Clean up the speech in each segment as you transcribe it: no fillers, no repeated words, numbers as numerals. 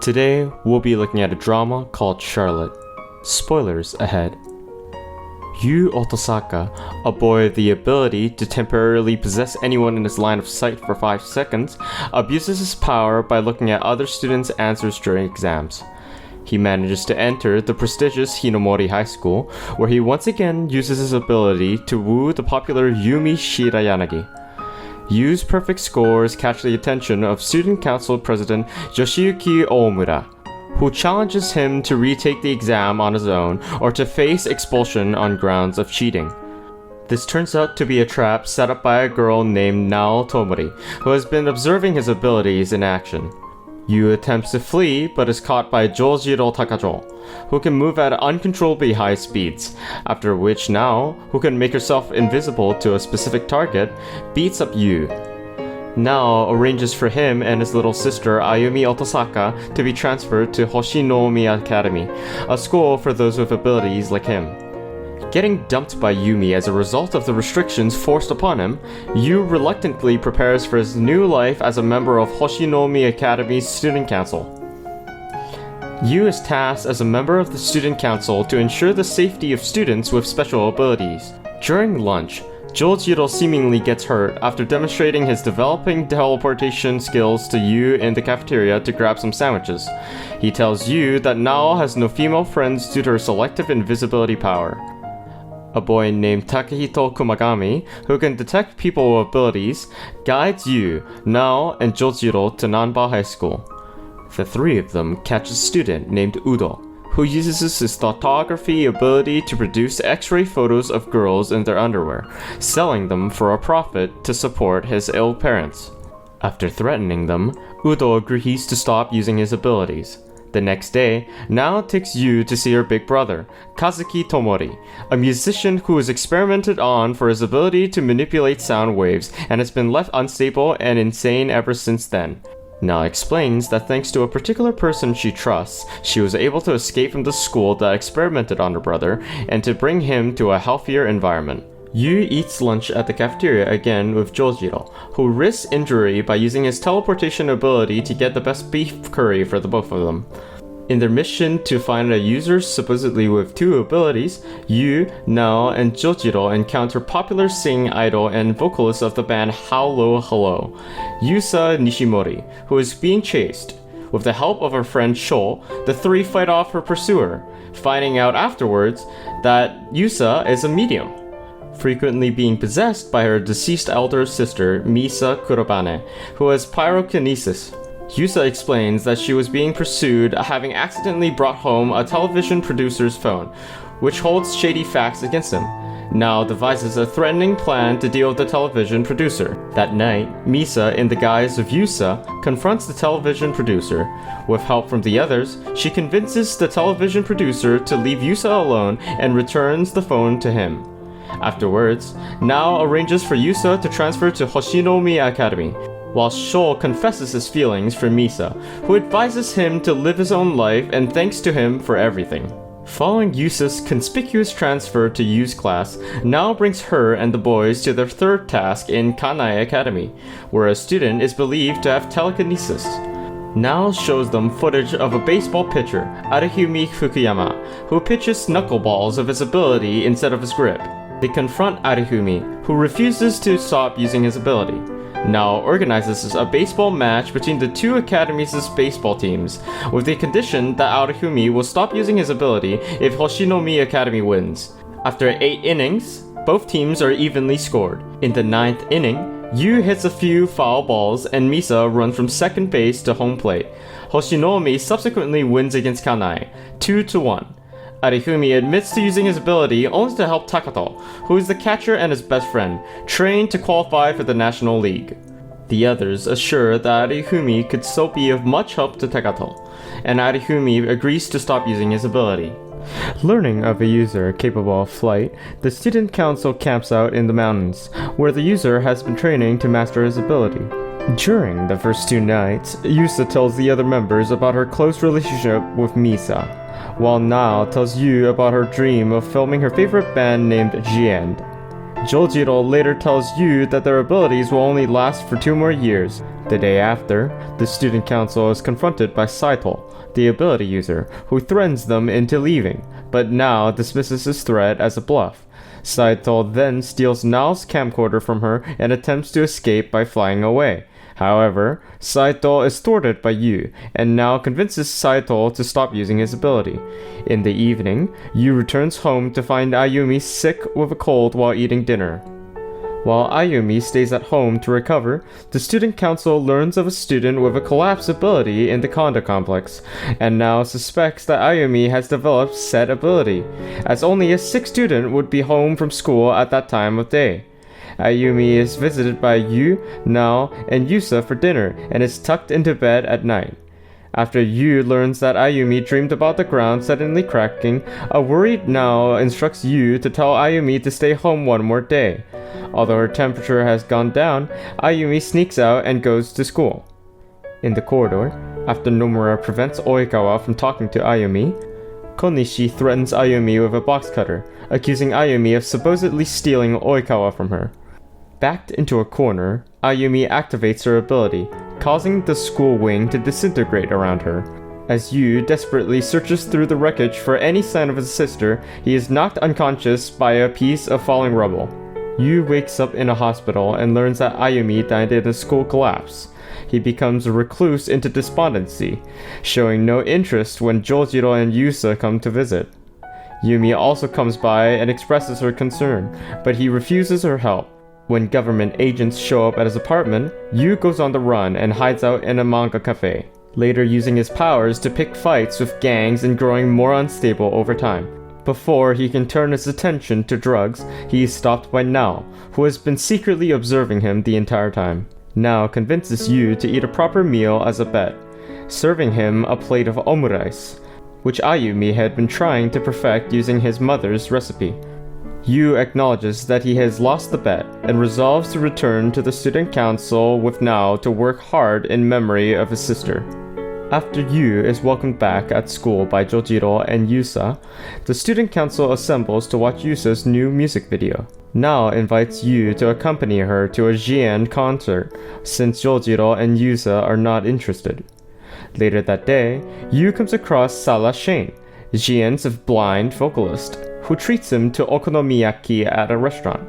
Today, we'll be looking at a drama called Charlotte. Spoilers ahead. Yuu Otosaka, a boy with the ability to temporarily possess anyone in his line of sight for 5 seconds, abuses his power by looking at other students' answers during exams. He manages to enter the prestigious Hoshinoumi High School, where he once again uses his ability to woo the popular Yumi Shirayanagi. Yuu's perfect scores catch the attention of Student Council President Yoshiyuki Omura, who challenges him to retake the exam on his own or to face expulsion on grounds of cheating. This turns out to be a trap set up by a girl named Nao Tomori, who has been observing his abilities in action. Yuu attempts to flee but is caught by Jojiro Takajo, who can move at uncontrollably high speeds, after which Nao, who can make herself invisible to a specific target, beats up Yuu. Nao arranges for him and his little sister Ayumi Otosaka to be transferred to Hoshinoumi Academy, a school for those with abilities like him. Getting dumped by Yumi as a result of the restrictions forced upon him, Yuu reluctantly prepares for his new life as a member of Hoshinoumi Academy's student council. Yuu is tasked as a member of the student council to ensure the safety of students with special abilities. During lunch, Jojiro seemingly gets hurt after demonstrating his developing teleportation skills to Yuu in the cafeteria to grab some sandwiches. He tells Yuu that Nao has no female friends due to her selective invisibility power. A boy named Takahito Kumagami, who can detect people with abilities, guides Yuu, Nao, and Jojiro to Nanba High School. The three of them catch a student named Udo, who uses his photography ability to produce X-ray photos of girls in their underwear, selling them for a profit to support his ill parents. After threatening them, Udo agrees to stop using his abilities. The next day, Nao takes Yuu to see her big brother, Kazuki Tomori, a musician who was experimented on for his ability to manipulate sound waves and has been left unstable and insane ever since then. Nao explains that thanks to a particular person she trusts, she was able to escape from the school that experimented on her brother and to bring him to a healthier environment. Yuu eats lunch at the cafeteria again with Jojiro, who risks injury by using his teleportation ability to get the best beef curry for the both of them. In their mission to find a user supposedly with two abilities, Yuu, Nao, and Jojiro encounter popular singing idol and vocalist of the band Hello Hello, Yusa Nishimori, who is being chased. With the help of her friend Sho, the three fight off her pursuer, finding out afterwards that Yusa is a medium, frequently being possessed by her deceased elder sister Misa Kurobane, who has pyrokinesis. Yusa explains that she was being pursued, having accidentally brought home a television producer's phone, which holds shady facts against him. Nao devises a threatening plan to deal with the television producer. That night, Misa, in the guise of Yusa, confronts the television producer. With help from the others, she convinces the television producer to leave Yusa alone and returns the phone to him. Afterwards, Nao arranges for Yusa to transfer to Hoshinoumi Academy, while Sho confesses his feelings for Misa, who advises him to live his own life and thanks to him for everything. Following Yusa's conspicuous transfer to Yu's class, Nao brings her and the boys to their third task in Kanai Academy, where a student is believed to have telekinesis. Nao shows them footage of a baseball pitcher, Arihumi Fukuyama, who pitches knuckleballs of his ability instead of his grip. They confront Arihumi, who refuses to stop using his ability. Nao organizes a baseball match between the two academies' baseball teams, with the condition that Arihumi will stop using his ability if Hoshinoumi Academy wins. After 8 innings, both teams are evenly scored. In the 9th inning, Yuu hits a few foul balls and Misa runs from second base to home plate. Hoshinoumi subsequently wins against Kanai, 2-1. Arihumi admits to using his ability only to help Takato, who is the catcher and his best friend, trained to qualify for the National League. The others assure that Arihumi could still be of much help to Takato, and Arihumi agrees to stop using his ability. Learning of a user capable of flight, the student council camps out in the mountains, where the user has been training to master his ability. During the first 2 nights, Yusa tells the other members about her close relationship with Misa, while Nao tells Yuu about her dream of filming her favorite band named Jian. Jojiro later tells Yuu that their abilities will only last for 2 more years. The day after, the student council is confronted by Saito, the ability user, who threatens them into leaving, but Nao dismisses his threat as a bluff. Saito then steals Nao's camcorder from her and attempts to escape by flying away. However, Saito is thwarted by Yuu, and Nao convinces Saito to stop using his ability. In the evening, Yuu returns home to find Ayumi sick with a cold while eating dinner. While Ayumi stays at home to recover, the student council learns of a student with a collapse ability in the condo complex, and now suspects that Ayumi has developed said ability, as only a sick student would be home from school at that time of day. Ayumi is visited by Yuu, Nao, and Yusa for dinner and is tucked into bed at night. After Yuu learns that Ayumi dreamed about the ground suddenly cracking, a worried Nao instructs Yuu to tell Ayumi to stay home one more day. Although her temperature has gone down, Ayumi sneaks out and goes to school. In the corridor, after Nomura prevents Oikawa from talking to Ayumi, Konishi threatens Ayumi with a box cutter, accusing Ayumi of supposedly stealing Oikawa from her. Backed into a corner, Ayumi activates her ability, causing the school wing to disintegrate around her. As Yuu desperately searches through the wreckage for any sign of his sister, he is knocked unconscious by a piece of falling rubble. Yuu wakes up in a hospital and learns that Ayumi died in a school collapse. He becomes a recluse into despondency, showing no interest when Jojiro and Yusa come to visit. Yumi also comes by and expresses her concern, but he refuses her help. When government agents show up at his apartment, Yuu goes on the run and hides out in a manga cafe, later using his powers to pick fights with gangs and growing more unstable over time. Before he can turn his attention to drugs, he is stopped by Nao, who has been secretly observing him the entire time. Nao convinces Yuu to eat a proper meal as a bet, serving him a plate of omurice, which Ayumi had been trying to perfect using his mother's recipe. Yuu acknowledges that he has lost the bet and resolves to return to the student council with Nao to work hard in memory of his sister. After Yuu is welcomed back at school by Jojiro and Yusa, the student council assembles to watch Yusa's new music video. Nao invites Yuu to accompany her to a Jian concert, since Jojiro and Yusa are not interested. Later that day, Yuu comes across Sala Shane, Jian's blind vocalist, who treats him to okonomiyaki at a restaurant.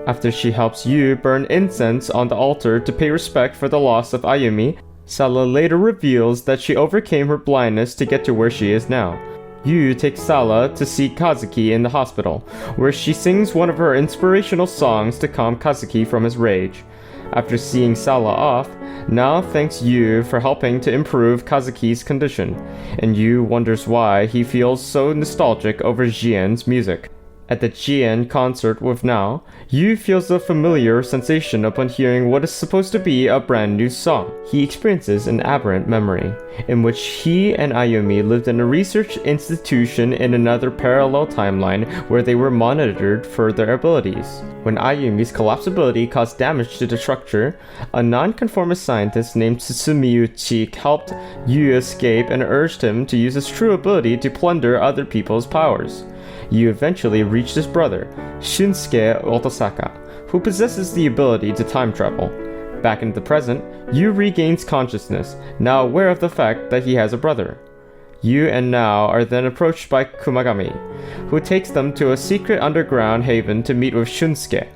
After she helps Yuu burn incense on the altar to pay respect for the loss of Ayumi, Sala later reveals that she overcame her blindness to get to where she is now. Yuu takes Sala to see Kazuki in the hospital, where she sings one of her inspirational songs to calm Kazuki from his rage. After seeing Sala off, Nao thanks Yuu for helping to improve Kazuki's condition, and Yuu wonders why he feels so nostalgic over Jian's music. At the Jian concert with Nao, Yuu feels a familiar sensation upon hearing what is supposed to be a brand new song. He experiences an aberrant memory, in which he and Ayumi lived in a research institution in another parallel timeline where they were monitored for their abilities. When Ayumi's collapsibility caused damage to the structure, a non-conformist scientist named Tsumiuchi helped Yuu escape and urged him to use his true ability to plunder other people's powers. Yuu eventually reached his brother, Shunsuke Otosaka, who possesses the ability to time travel. Back in the present, Yuu regains consciousness, now aware of the fact that he has a brother. Yuu and Nao are then approached by Kumagami, who takes them to a secret underground haven to meet with Shunsuke.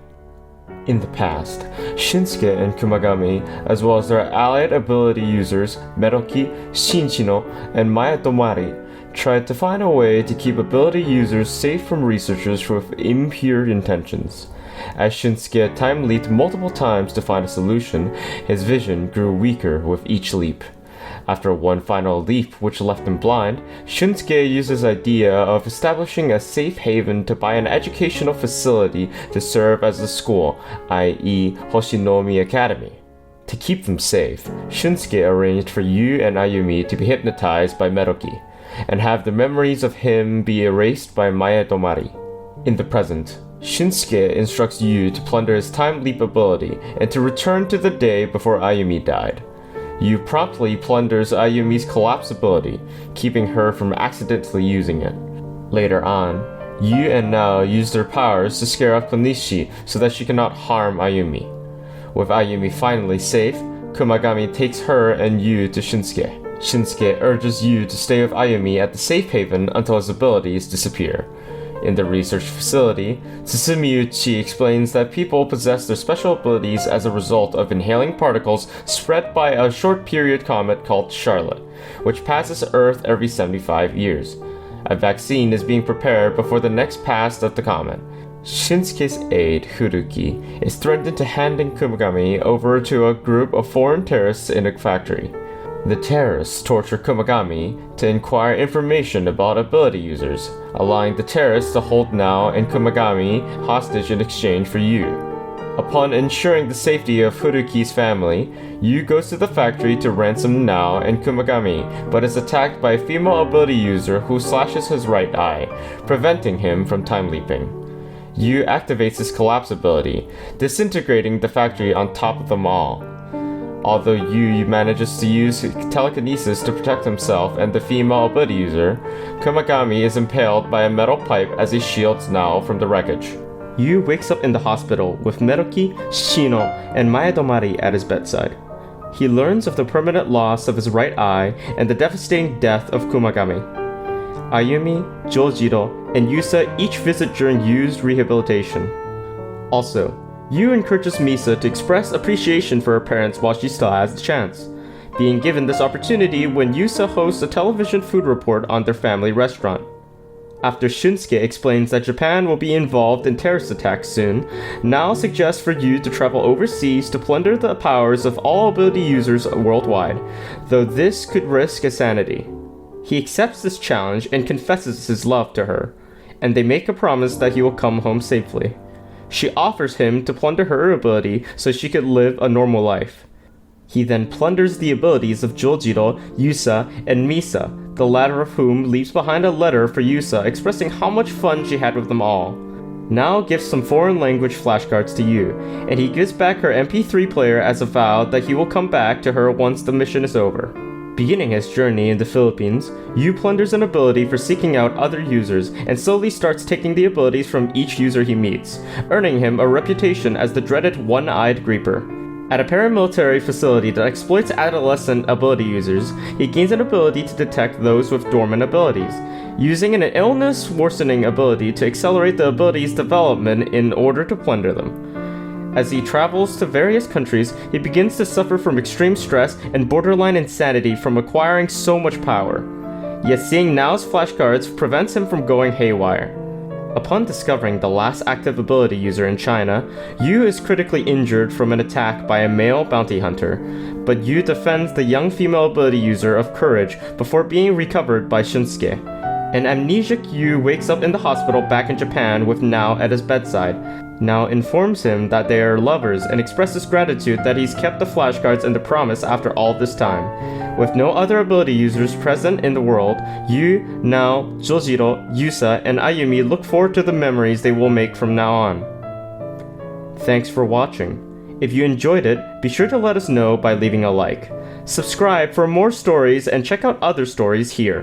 In the past, Shunsuke and Kumagami, as well as their allied ability users Meroki, Shinchino, and Nao Tomori, tried to find a way to keep ability users safe from researchers with impure intentions. As Shunsuke time leaped multiple times to find a solution, his vision grew weaker with each leap. After one final leap which left him blind, Shunsuke used his idea of establishing a safe haven to buy an educational facility to serve as a school, i.e. Hoshinoumi Academy. To keep them safe, Shunsuke arranged for Yuu and Ayumi to be hypnotized by Meroki, and have the memories of him be erased by Nao Tomori. In the present, Shunsuke instructs Yuu to plunder his time leap ability and to return to the day before Ayumi died. Yuu promptly plunders Ayumi's collapse ability, keeping her from accidentally using it. Later on, Yu and Nao use their powers to scare off Konishi so that she cannot harm Ayumi. With Ayumi finally safe, Kumagami takes her and Yu to Shinsuke. Shinsuke urges Yu to stay with Ayumi at the safe haven until his abilities disappear. In the research facility, Tsusumiuchi explains that people possess their special abilities as a result of inhaling particles spread by a short-period comet called Charlotte, which passes Earth every 75 years. A vaccine is being prepared before the next pass of the comet. Shinsuke's aide, Furuki, is threatened into handing Kumagami over to a group of foreign terrorists in a factory. The terrorists torture Kumagami to inquire information about ability users, allowing the terrorists to hold Nao and Kumagami hostage in exchange for Yu. Upon ensuring the safety of Furuki's family, Yu goes to the factory to ransom Nao and Kumagami, but is attacked by a female ability user who slashes his right eye, preventing him from time leaping. Yu activates his collapse ability, disintegrating the factory on top of them all. Although Yu manages to use telekinesis to protect himself and the female ability user, Kumagami is impaled by a metal pipe as he shields Nao from the wreckage. Yu wakes up in the hospital with Meroki, Shino, and Maedomari at his bedside. He learns of the permanent loss of his right eye and the devastating death of Kumagami. Ayumi, Jojiro, and Yusa each visit during Yu's rehabilitation. Also, Yu encourages Misa to express appreciation for her parents while she still has the chance, being given this opportunity when Yusa hosts a television food report on their family restaurant. After Shinsuke explains that Japan will be involved in terrorist attacks soon, Nao suggests for Yu to travel overseas to plunder the powers of all ability users worldwide, though this could risk his sanity. He accepts this challenge and confesses his love to her, and they make a promise that he will come home safely. She offers him to plunder her ability so she could live a normal life. He then plunders the abilities of Jojiro, Yusa, and Misa, the latter of whom leaves behind a letter for Yusa expressing how much fun she had with them all. Nao gives some foreign language flashcards to Yu, and he gives back her MP3 player as a vow that he will come back to her once the mission is over. Beginning his journey in the Philippines, Yu plunders an ability for seeking out other users and slowly starts taking the abilities from each user he meets, earning him a reputation as the dreaded one-eyed Creeper. At a paramilitary facility that exploits adolescent ability users, he gains an ability to detect those with dormant abilities, using an illness-worsening ability to accelerate the ability's development in order to plunder them. As he travels to various countries, he begins to suffer from extreme stress and borderline insanity from acquiring so much power. Yet seeing Nao's flashcards prevents him from going haywire. Upon discovering the last active ability user in China, Yu is critically injured from an attack by a male bounty hunter, but Yu defends the young female ability user of courage before being recovered by Shinsuke. An amnesiac Yu wakes up in the hospital back in Japan with Nao at his bedside. Nao informs him that they are lovers and expresses gratitude that he's kept the flashcards and the promise after all this time. With no other ability users present in the world, Yu, Nao, Jojiro, Yusa, and Ayumi look forward to the memories they will make from now on. Thanks for watching. If you enjoyed it, be sure to let us know by leaving a like. Subscribe for more stories and check out other stories here.